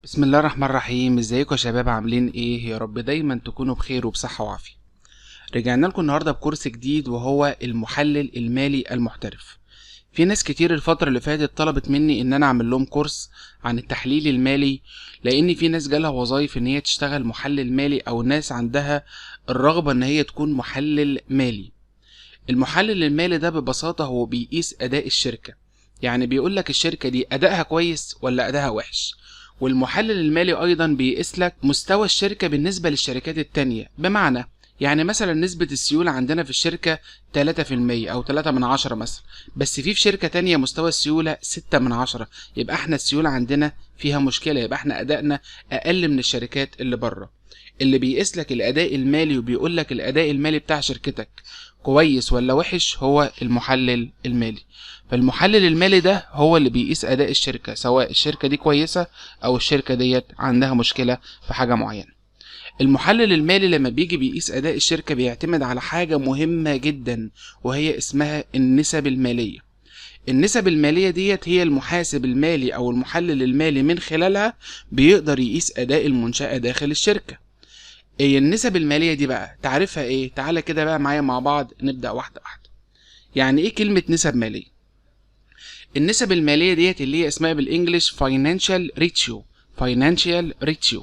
بسم الله الرحمن الرحيم. ازيكم يا شباب؟ عاملين ايه؟ يا رب دايما تكونوا بخير وبصحة وعافية. رجعنا لكم النهاردة بكورس جديد وهو المحلل المالي المحترف. في ناس كتير الفترة اللي فاتت طلبت مني ان انا اعمل لهم كورس عن التحليل المالي، لان في ناس جالها وظايف ان هي تشتغل محلل مالي او ناس عندها الرغبة ان هي تكون محلل مالي. المحلل المالي ده ببساطة هو بيقيس اداء الشركة، يعني بيقولك الشركة دي ادائها كويس ولا ادائها وحش. والمحلل المالي ايضا بيقيس لك مستوى الشركة بالنسبة للشركات التانية، بمعنى يعني مثلا نسبة السيولة عندنا في الشركة 3% او 3 من 10 مثلا، بس في شركة تانية مستوى السيولة 6 من 10، يبقى احنا السيولة عندنا فيها مشكلة، يبقى احنا ادائنا اقل من الشركات اللي بره. اللي بيقيس لك الاداء المالي وبيقول لك الاداء المالي بتاع شركتك كويس ولا وحش هو المحلل المالي. فالمحلل المالي ده هو اللي بيقيس اداء الشركة، سواء الشركة دي كويسة او الشركة ديت عندها مشكلة في حاجة معينة. المحلل المالي لما بيجي بيقيس اداء الشركة بيعتمد على حاجة مهمة جدا، وهي اسمها النسب المالية. النسب المالية ديت هي المحاسب المالي او المحلل المالي من خلالها بيقدر يقيس اداء المنشأة داخل الشركة. ايه النسب المالية دي بقى؟ تعرفها ايه؟ تعالى كده بقى معايا مع بعض نبدأ واحدة واحدة. يعني ايه كلمة نسب مالية؟ النسب المالية ديت اللي هي اسمها بالانجلش financial ratio.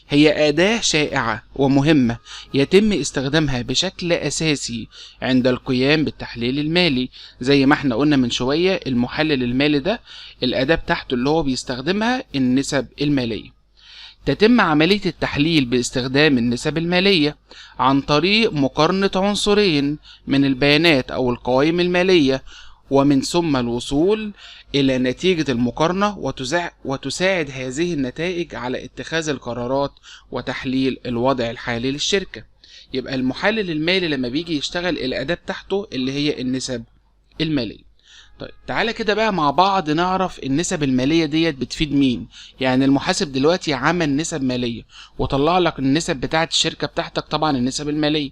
هي أداة شائعة ومهمة يتم استخدامها بشكل أساسي عند القيام بالتحليل المالي. زي ما احنا قلنا من شوية، المحلل المالي ده الأداة بتاعته اللي هو بيستخدمها النسب المالية. تتم عملية التحليل باستخدام النسب المالية عن طريق مقارنة عنصرين من البيانات أو القوائم المالية، ومن ثم الوصول إلى نتيجة المقارنة، وتساعد هذه النتائج على اتخاذ القرارات وتحليل الوضع الحالي للشركة. يبقى المحلل المالي لما بيجي يشتغل الأداة بتاعته اللي هي النسب المالية. طيب تعالى كده بقى مع بعض نعرف النسب المالية ديت بتفيد مين. يعني المحاسب دلوقتي عمل نسب مالية وطلع لك النسب بتاعت الشركة بتاعتك، طبعا النسب المالية.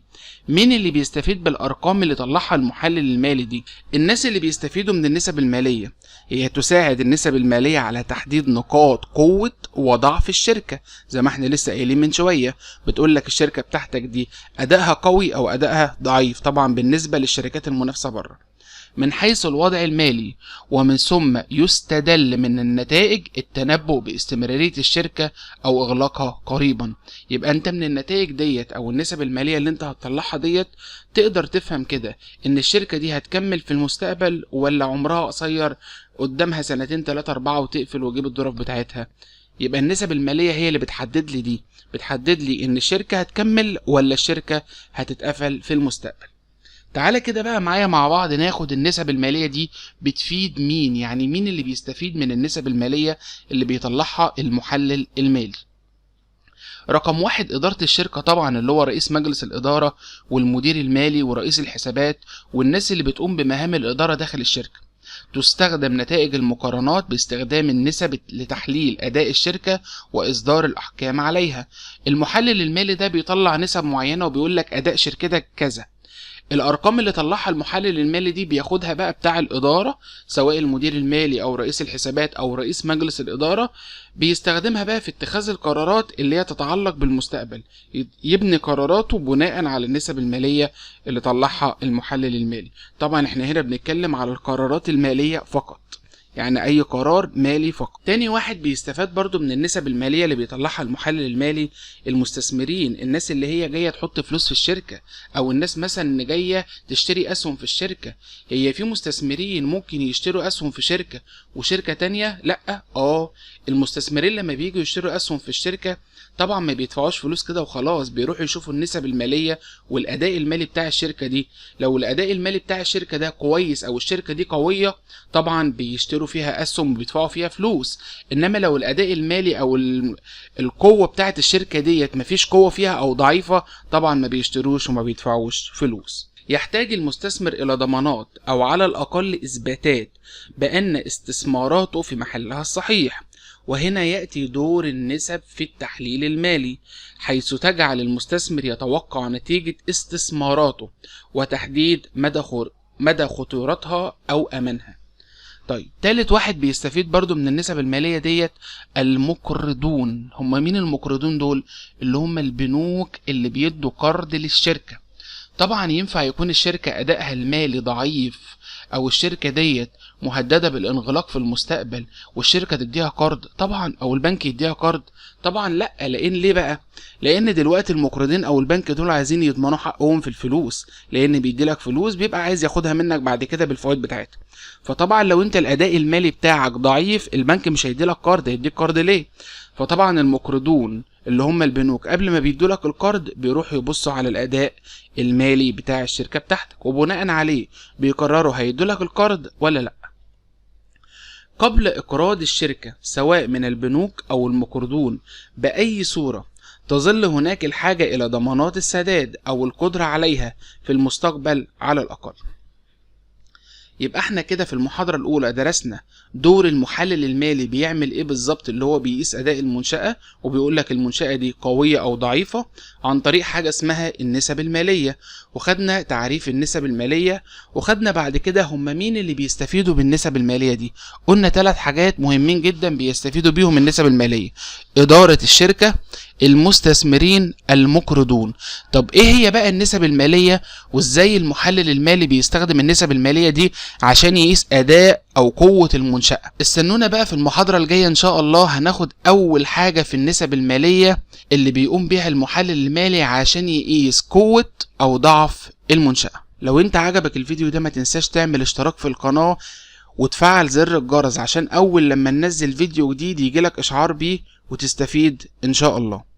مين اللي بيستفيد بالأرقام اللي طلعها المحلل المالي دي؟ الناس اللي بيستفيدوا من النسب المالية هي تساعد النسب المالية على تحديد نقاط قوة وضعف الشركة. زي ما احنا لسه قايلين من شوية، بتقول لك الشركة بتاعتك دي أدائها قوي أو أدائها ضعيف، طبعا بالنسبة للشركات المنافسة بره، من حيث الوضع المالي. ومن ثم يستدل من النتائج التنبؤ باستمرارية الشركة أو إغلاقها قريبا. يبقى أنت من النتائج ديت أو النسب المالية اللي أنت هتطلعها ديت تقدر تفهم كده إن الشركة دي هتكمل في المستقبل ولا عمرها قصير، قدامها سنتين 3 4 وتقفل وتجيب الظروف بتاعتها. يبقى النسب المالية هي اللي بتحدد لي دي، بتحدد لي إن الشركة هتكمل ولا الشركة هتتقفل في المستقبل. تعالى كده بقى معايا مع بعض ناخد النسب المالية دي بتفيد مين، يعني مين اللي بيستفيد من النسب المالية اللي بيطلعها المحلل المالي. رقم واحد إدارة الشركة، طبعا اللي هو رئيس مجلس الإدارة والمدير المالي ورئيس الحسابات والناس اللي بتقوم بمهام الإدارة داخل الشركة. تستخدم نتائج المقارنات باستخدام النسب لتحليل أداء الشركة وإصدار الأحكام عليها. المحلل المالي ده بيطلع نسب معينة وبيقول لك أداء شركتك كذا. الارقام اللي طلعها المحلل المالي دي بياخدها بقى بتاع الاداره، سواء المدير المالي او رئيس الحسابات او رئيس مجلس الاداره، بيستخدمها بقى في اتخاذ القرارات اللي هي تتعلق بالمستقبل. يبني قراراته بناء على النسب الماليه اللي طلعها المحلل المالي. طبعا احنا هنا بنتكلم على القرارات الماليه فقط، يعني اي قرار مالي فقط. تاني واحد بيستفاد برضو من النسب المالية اللي بيطلعها المحلل المالي المستثمرين، الناس اللي هي جاية تحط فلوس في الشركة، او الناس مثلا اللي جاية تشتري اسهم في الشركة. هي في مستثمرين ممكن يشتروا اسهم في شركة وشركة تانية لا. المستثمرين لما بييجوا يشتروا اسهم في الشركة طبعا ما بيدفعوش فلوس كده وخلاص، بيروحوا يشوفوا النسب المالية والاداء المالي بتاع الشركة دي. لو الاداء المالي بتاع الشركة ده كويس او الشركة دي قوية، طبعا بيشتروا فيها اسهم وبيدفعوا فيها فلوس. انما لو الاداء المالي او القوة بتاعت الشركة ديت مفيش قوة فيها او ضعيفة، طبعا ما بيشتروش وما بيدفعوش فلوس. يحتاج المستثمر الى ضمانات او على الاقل اثباتات بان استثماراته في محلها الصحيح. وهنا يأتي دور النسب في التحليل المالي، حيث تجعل المستثمر يتوقع نتيجة استثماراته وتحديد مدى خطورتها أو أمانها. طيب تالت واحد بيستفيد برضو من النسب المالية ديت المقرضون. هم مين المقرضون دول؟ اللي هم البنوك اللي بيدوا قرض للشركة. طبعا ينفع يكون الشركة أدائها المالي ضعيف أو الشركة ديت مهددة بالانغلاق في المستقبل والشركة تديها قرض طبعا، أو البنك يديها قرض طبعا لأ. لأن ليه بقى؟ لأن دلوقتي المقرضين أو البنك دول عايزين يضمنوا حقهم في الفلوس، لأن بيديلك فلوس بيبقى عايز ياخدها منك بعد كده بالفوائد بتاعتها. فطبعا لو انت الأداء المالي بتاعك ضعيف البنك مش هيديلك قرض. هيديك قرض ليه؟ فطبعا المقرضون اللي هم البنوك قبل ما بيدولك القرض بيروحوا يبصوا على الأداء المالي بتاع الشركة بتاعتك، وبناء عليه بيقرروا هيدولك القرض ولا لأ. قبل إقراض الشركة سواء من البنوك أو المقرضون بأي صورة تظل هناك الحاجة إلى ضمانات السداد أو القدرة عليها في المستقبل على الأقل. يبقى احنا كده في المحاضرة الأولى درسنا دور المحلل المالي بيعمل ايه بالظبط، اللي هو بيقيس أداء المنشأة وبيقول لك المنشأة دي قوية أو ضعيفة عن طريق حاجة اسمها النسب المالية، وخدنا تعريف النسب المالية، وخدنا بعد كده هم مين اللي بيستفيدوا بالنسب المالية دي. قلنا 3 حاجات مهمين جدا بيستفيدوا بيهم النسب المالية: إدارة الشركة، المستثمرين، المقرضون. طب ايه هي بقى النسب المالية وازاي المحلل المالي بيستخدم النسب المالية دي عشان يقيس اداء او قوة المنشأة؟ استنونا بقى في المحاضرة الجاية ان شاء الله. هناخد اول حاجة في النسب المالية اللي بيقوم بيها المحلل المالي عشان يقيس قوة او ضعف المنشأة. لو انت عجبك الفيديو ده ما تنساش تعمل اشتراك في القناة وتفعل زر الجرس عشان اول لما ننزل فيديو جديد يجيلك اشعار بيه وتستفيد ان شاء الله.